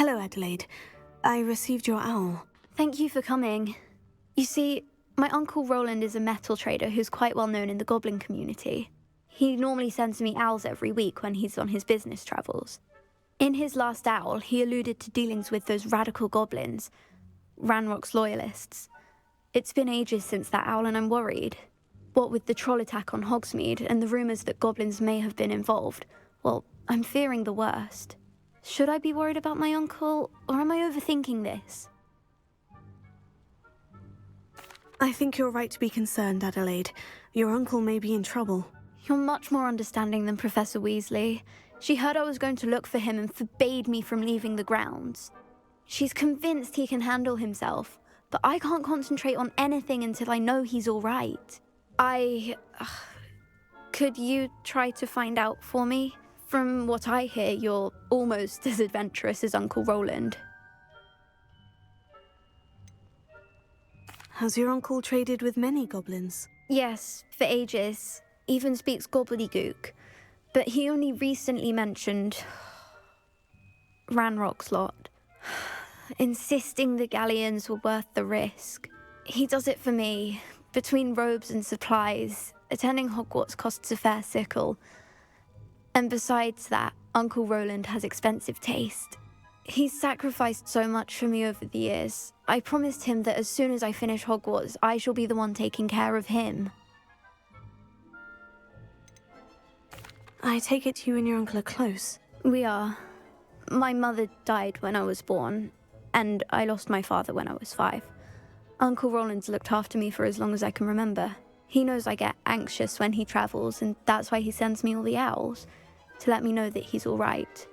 Hello, Adelaide. I received your owl. Thank you for coming. You see, my uncle Rowland is a metal trader who's quite well known in the goblin community. He normally sends me owls every week when he's on his business travels. In his last owl, he alluded to dealings with those radical goblins, Ranrock's loyalists. It's been ages since that owl and I'm worried. What with the troll attack on Hogsmeade and the rumours that goblins may have been involved, well, I'm fearing the worst. Should I be worried about my uncle, or am I overthinking this? I think you're right to be concerned, Adelaide. Your uncle may be in trouble. You're much more understanding than Professor Weasley. She heard I was going to look for him and forbade me from leaving the grounds. She's convinced he can handle himself, but I can't concentrate on anything until I know he's all right. Could you try to find out for me? From what I hear, you're almost as adventurous as Uncle Rowland. Has your uncle traded with many goblins? Yes, for ages. Even speaks gobbledygook. But he only recently mentioned Ranrock's lot, insisting the galleons were worth the risk. He does it for me. Between robes and supplies, attending Hogwarts costs a fair sickle. And besides that, Uncle Rowland has expensive taste. He's sacrificed so much for me over the years. I promised him that as soon as I finish Hogwarts, I shall be the one taking care of him. I take it you and your uncle are close. We are. My mother died when I was born, and I lost my father when I was 5. Uncle Rowland's looked after me for as long as I can remember. He knows I get anxious when he travels, and that's why he sends me all the owls, to let me know that he's all right.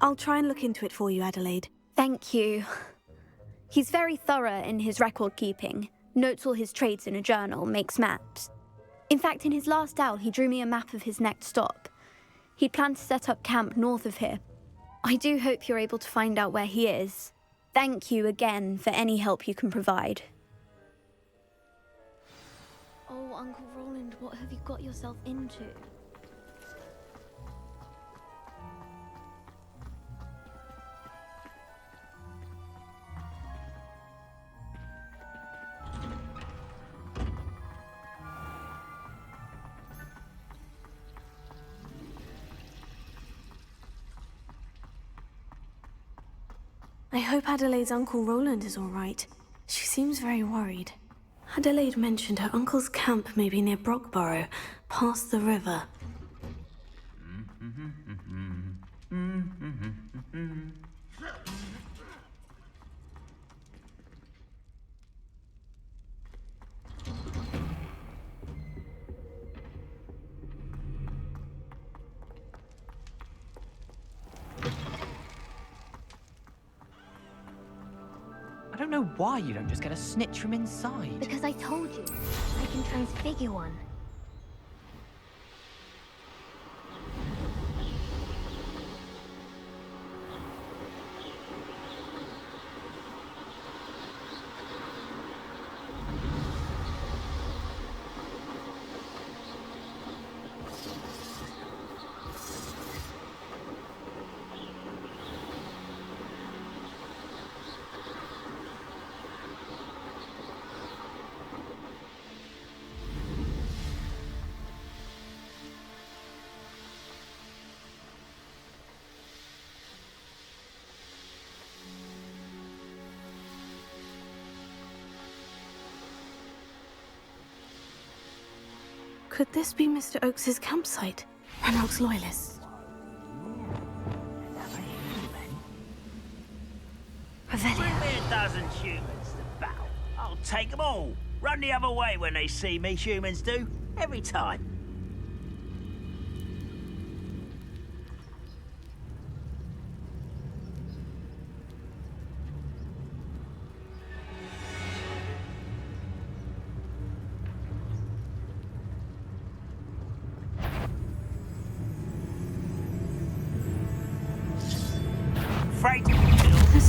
I'll try and look into it for you, Adelaide. Thank you. He's very thorough in his record keeping, notes all his trades in a journal, makes maps. In fact, in his last owl, he drew me a map of his next stop. He'd planned to set up camp north of here. I do hope you're able to find out where he is. Thank you again for any help you can provide. Oh, Uncle Rowland, what have you got yourself into? I hope Adelaide's Uncle Rowland is all right. She seems very worried. Adelaide mentioned her uncle's camp may be near Brockborough, past the river. I don't know why you don't just get a snitch from inside. Because I told you, I can transfigure one. Could this be Mr. Oakes' campsite? Ranrock's loyalists. Bring me a dozen humans to battle. I'll take them all. Run the other way when they see me, humans do. Every time.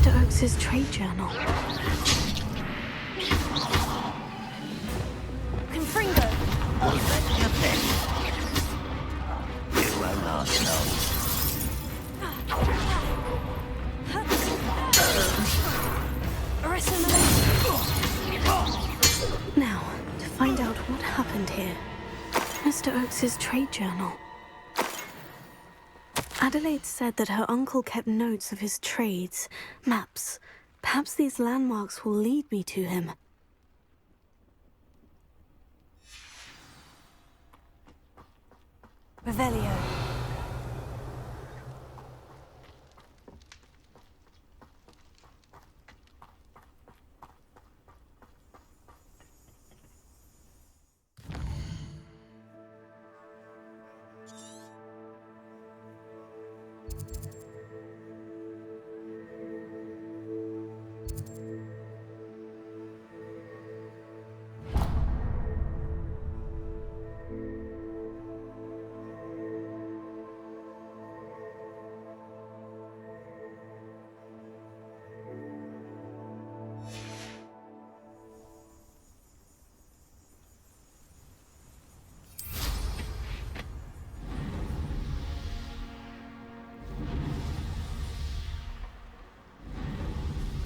Mr. Oakes' trade journal. Confringo! What's your pick? You won't last long. happened here. Mr. Oakes's trade journal. Adelaide said that her uncle kept notes of his trades, maps. Perhaps these landmarks will lead me to him. Revelio.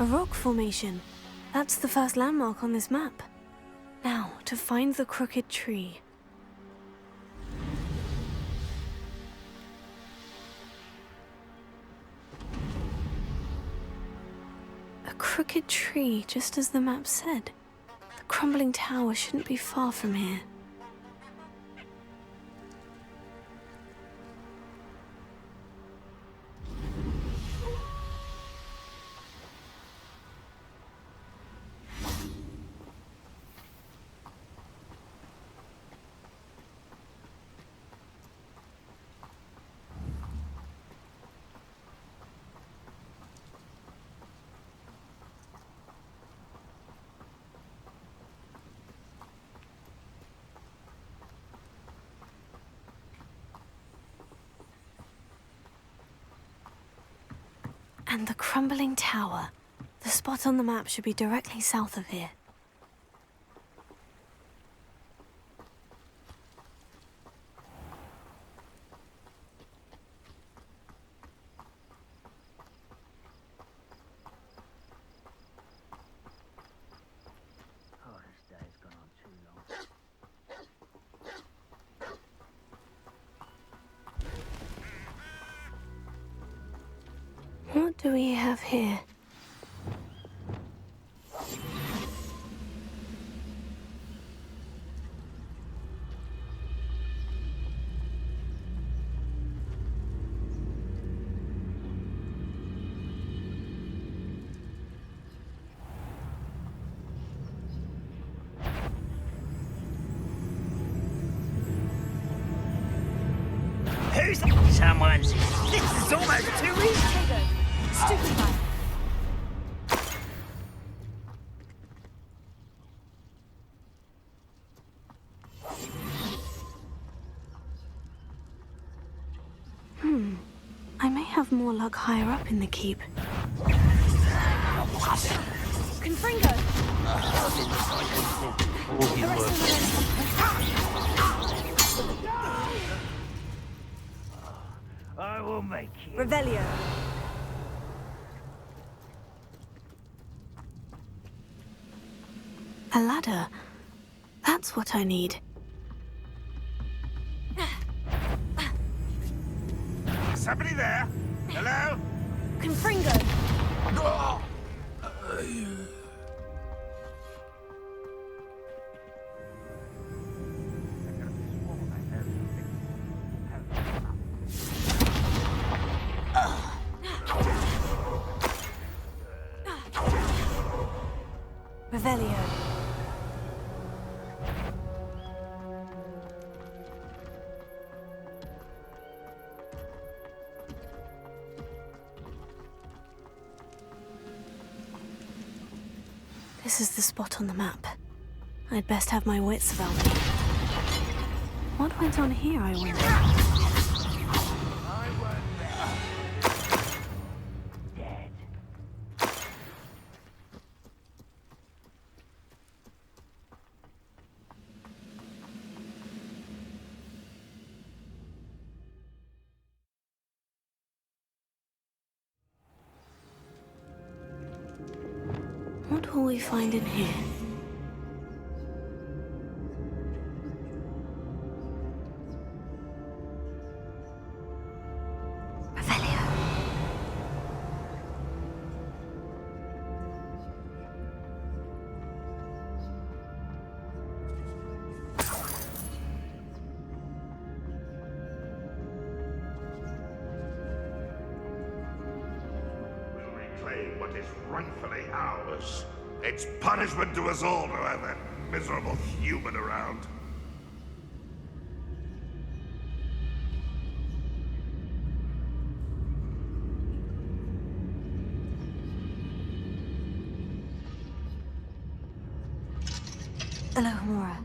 A rock formation. That's the first landmark on this map. Now, to find the crooked tree. A crooked tree, just as the map said. The crumbling tower shouldn't be far from here. And the crumbling tower. The spot on the map should be directly south of here. Oh, this day's gone on too long. What do we have here? Who's someone's? This is almost too easy. Stupefy. I may have more luck higher up in the keep. Confringo. I will make you. Revelio. A ladder. That's what I need. Somebody there? Hello? Confringo. Revelio. This is the spot on the map. I'd best have my wits about me. What went on here, I wonder? Dead. What will we find in here? what is rightfully ours. It's punishment to us all to have that miserable human around. Alohomora.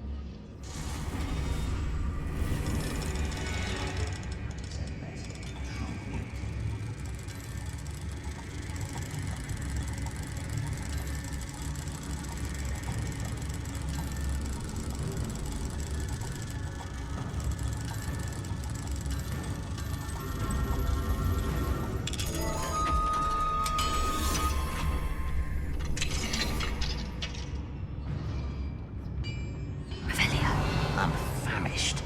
I'm famished.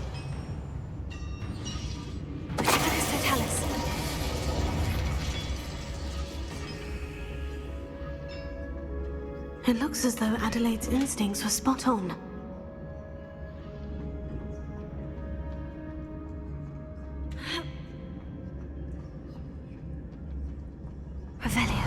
It looks as though Adelaide's instincts were spot on. Revelio.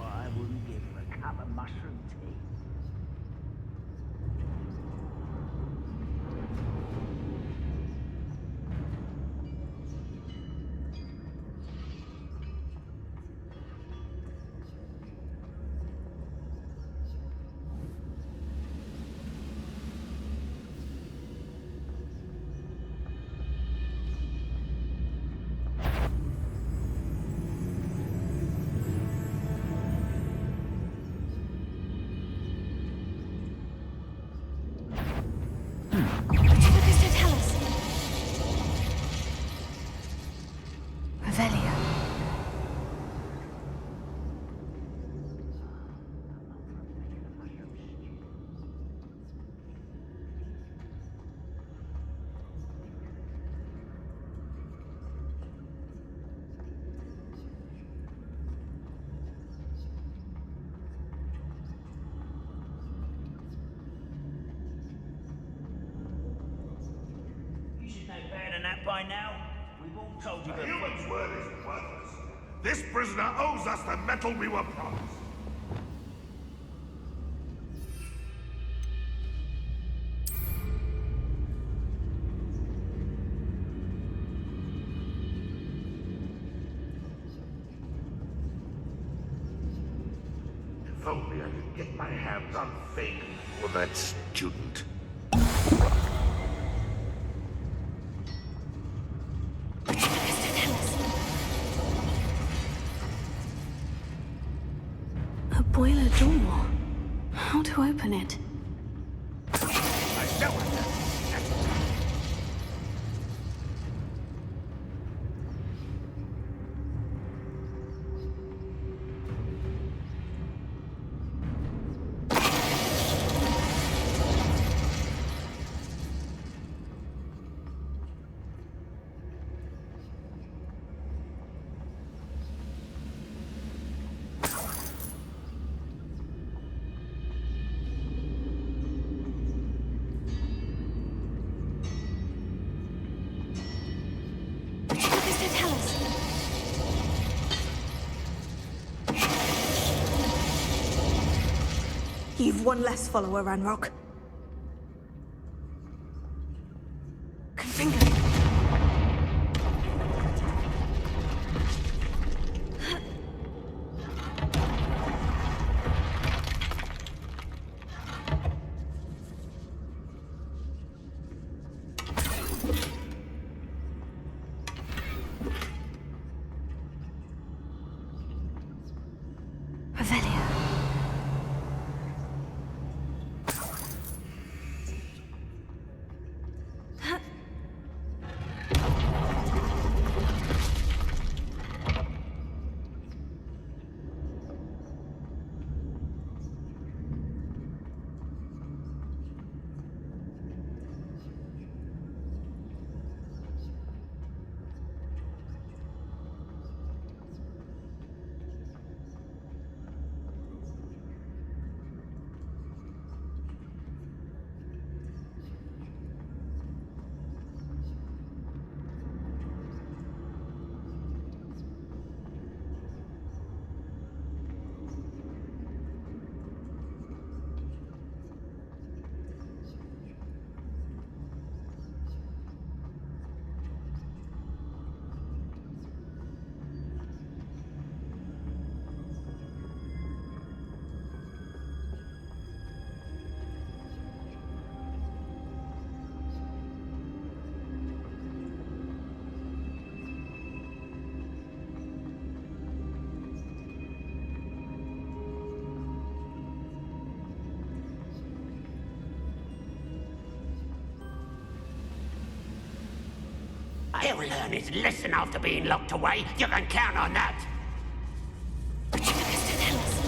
I wouldn't give her a cup of mushroom tea. Revelio. You should know better than that by now. We've all told you A before. human's word is worthless. This prisoner owes us the metal we were promised. If only I could get my hands on Fig or that student. A boiler door. How to open it? I know it. You've one less follower, Ranrock. Confringo. Revelio. He'll learn his lesson after being locked away. You can count on that. Would you like us to tell us?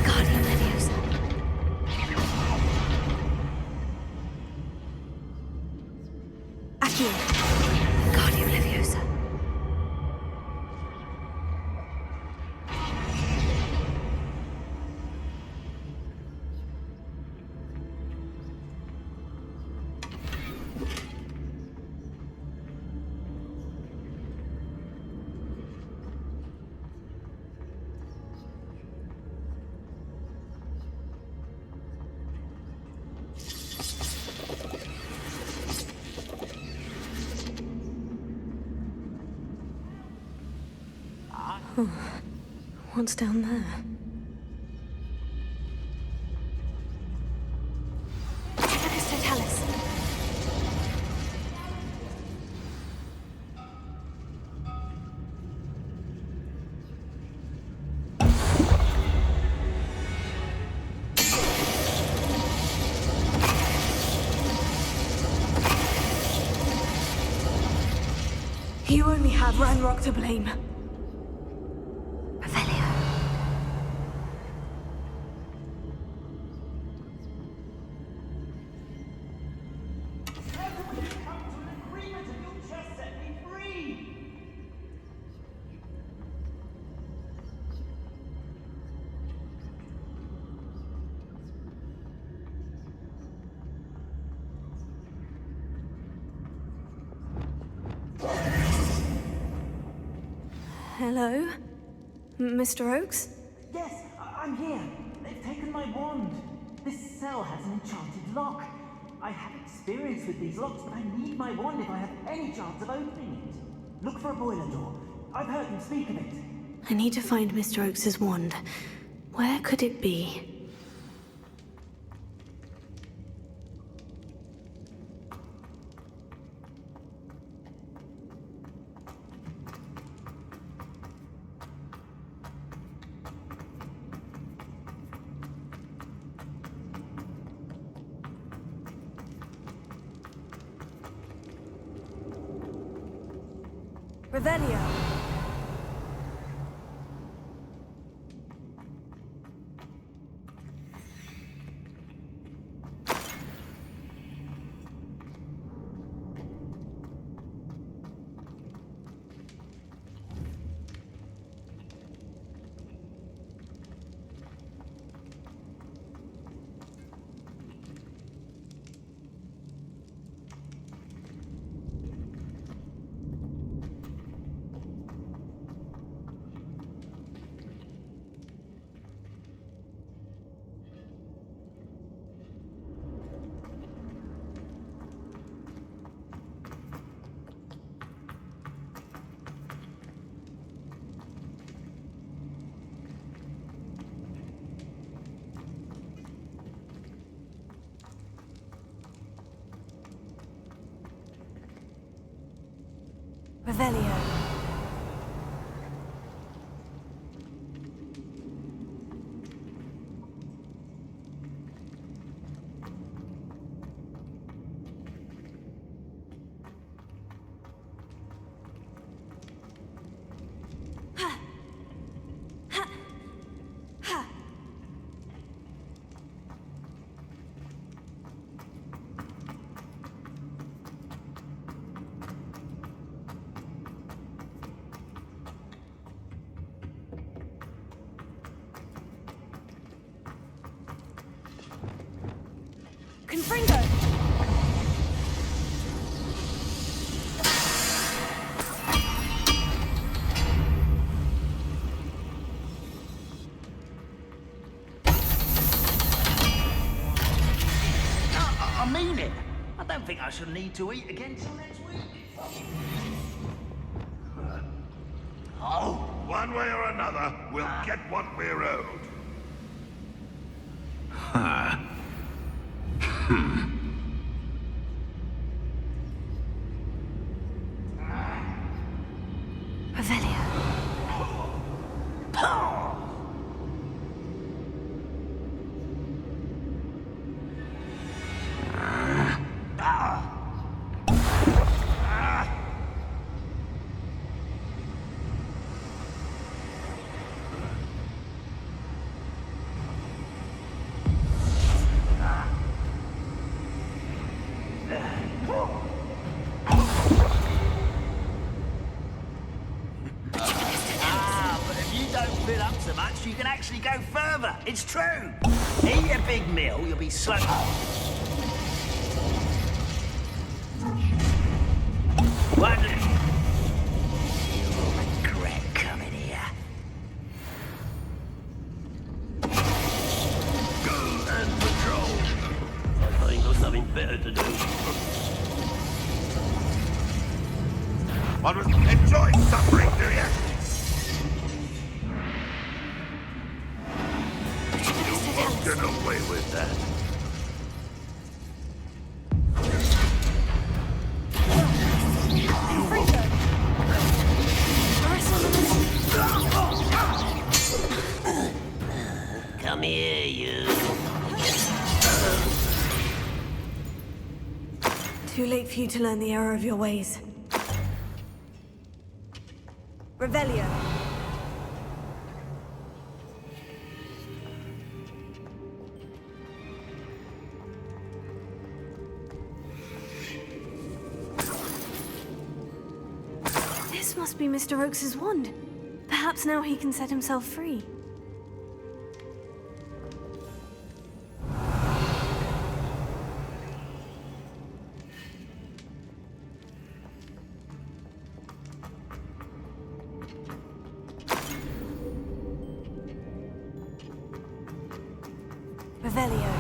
Guardian Leviosa. Accio. Guardian Leviosa. What's down there? Totalis. You only have Ranrock to blame. Hello? Mr. Oakes? Yes, I'm here. They've taken my wand. This cell has an enchanted lock. I have experience with these locks, but I need my wand if I have any chance of opening it. Look for a boiler door. I've heard them speak of it. I need to find Mr. Oakes's wand. Where could it be? Revelio. Revelio. Confringo! I mean it. I don't think I shall need to eat again till next week. Oh, One way or another, we'll get what we're owed. Revelio. But if you don't fill up so much, you can actually go further. It's true. Eat a big meal, you'll be slow. Wonderful. You'll regret coming here. Go and patrol. I ain't got nothing better to do. What was... Enjoy suffering, do you? You won't get away with that. Come here, you. Too late for you to learn the error of your ways. Revelio. This must be Mr. Oakes's wand. Perhaps now he can set himself free. Revelio.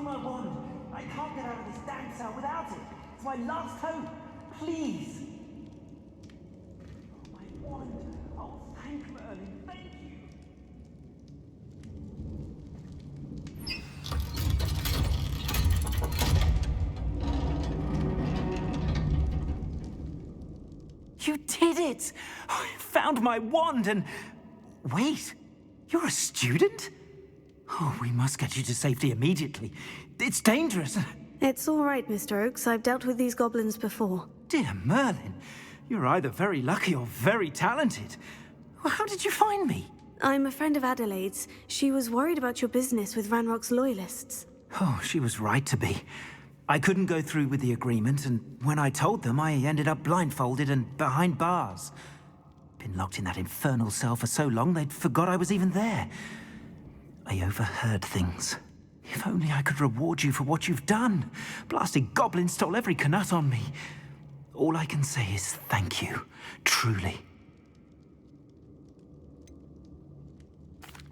My wand. I can't get out of this damn cell without it. It's my last hope. Please. Oh, my wand. Oh, thank Merlin. Thank you. You did it! I found my wand and... Wait, you're a student? Oh, we must get you to safety immediately. It's dangerous. It's all right, Mr. Oakes. I've dealt with these goblins before. Dear Merlin, you're either very lucky or very talented. Well, how did you find me? I'm a friend of Adelaide's. She was worried about your business with Ranrock's loyalists. Oh, she was right to be. I couldn't go through with the agreement, and when I told them, I ended up blindfolded and behind bars. Been locked in that infernal cell for so long, they'd forgot I was even there. I overheard things. If only I could reward you for what you've done. Blasted goblin stole every Knut on me. All I can say is thank you, truly.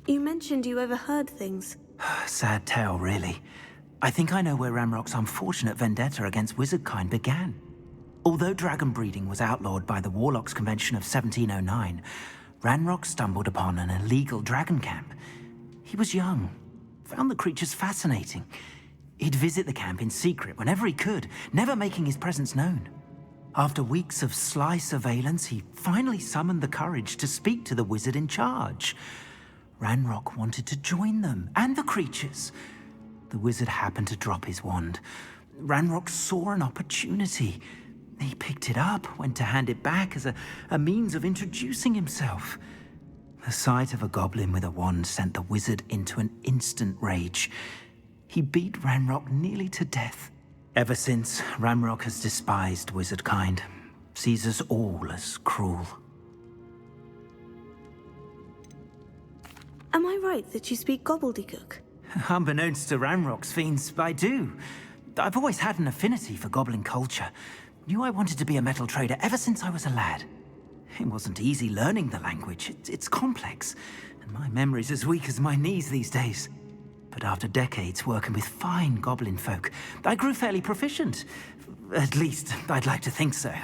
You mentioned you overheard things. Sad tale, really. I think I know where Ranrock's unfortunate vendetta against wizardkind began. Although dragon breeding was outlawed by the Warlocks Convention of 1709, Ranrock stumbled upon an illegal dragon camp. He was young, found the creatures fascinating. He'd visit the camp in secret whenever he could, never making his presence known. After weeks of sly surveillance, he finally summoned the courage to speak to the wizard in charge. Ranrock wanted to join them, and the creatures. The wizard happened to drop his wand. Ranrock saw an opportunity. He picked it up, went to hand it back as a means of introducing himself. The sight of a goblin with a wand sent the wizard into an instant rage. He beat Ranrock nearly to death. Ever since, Ranrock has despised wizardkind, sees us all as cruel. Am I right that you speak gobbledygook? Unbeknownst to Ranrock's fiends, I do. I've always had an affinity for goblin culture. Knew I wanted to be a metal trader ever since I was a lad. It wasn't easy learning the language. It's complex, and my memory's as weak as my knees these days. But after decades working with fine goblin folk, I grew fairly proficient. At least, I'd like to think so.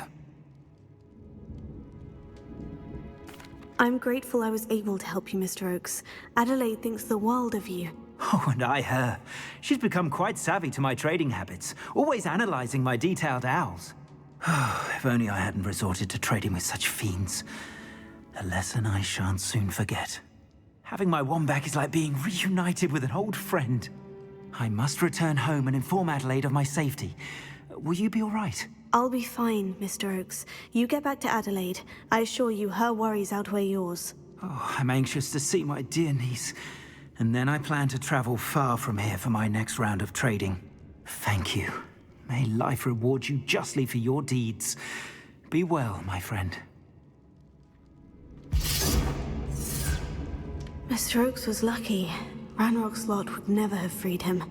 I'm grateful I was able to help you, Mr. Oakes. Adelaide thinks the world of you. Oh, and I her. She's become quite savvy to my trading habits, always analyzing my detailed owls. If only I hadn't resorted to trading with such fiends. A lesson I shan't soon forget. Having my wand back is like being reunited with an old friend. I must return home and inform Adelaide of my safety. Will you be all right? I'll be fine, Mr. Oakes. You get back to Adelaide. I assure you her worries outweigh yours. Oh, I'm anxious to see my dear niece. And then I plan to travel far from here for my next round of trading. Thank you. May life reward you justly for your deeds. Be well, my friend. Mr. Oakes was lucky. Ranrock's lot would never have freed him.